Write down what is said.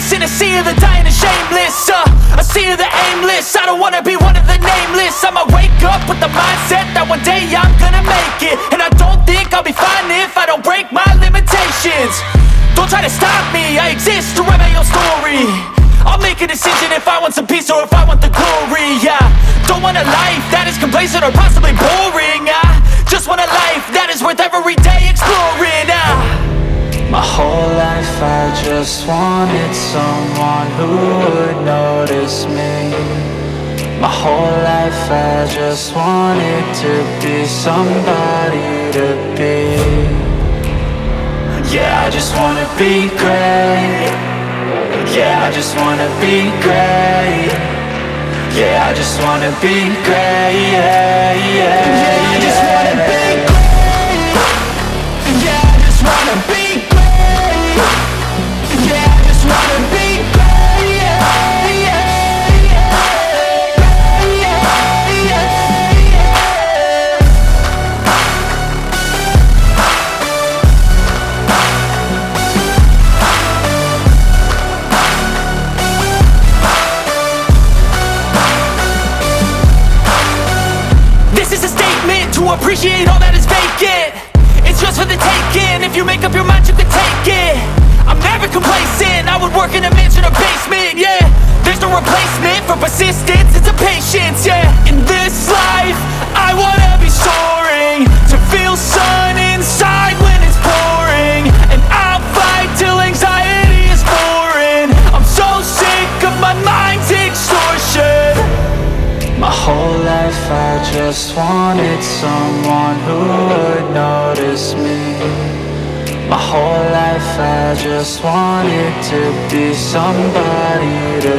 aimless in a sea of the dying and shameless, a sea of the aimless. I don't wanna be one of the nameless. I'ma wake up with the mindset that one day I'm gonna make it, and I don't think I'll be fine if I don't break my limitations. Don't try to stop me, I exist to write my own story. I'll make a decision if I want some peace or if I want the glory, yeah. Don't want a life that is complacent or possibly boring. I just want a life that is worth every day exploring. My whole life I just wanted someone who would notice me. My whole life I just wanted to be somebody to be. Yeah, I just wanna be great. Yeah, I just wanna be great. Yeah, I just wanna be great. Yeah, yeah, yeah, I just wanna be great. Yeah, I just wanna be great. Yeah, I just wanna be great. Yeah, yeah, yeah, yeah, yeah, yeah. This is a statement to appreciate all that is vacant. It's just for the taking. If you make up your mind, you can take it. I'm never complacent. I would work in a mansion or basement, yeah. There's no replacement for persistence, it's a patience, yeah. In this life, I wanna be soaring, to feel sun inside when it's pouring, and I'll fight till anxiety is foreign. I'm so sick of my mind's extortion. My whole life I just wanted someone who would notice me. My whole life I just wanted to be somebody to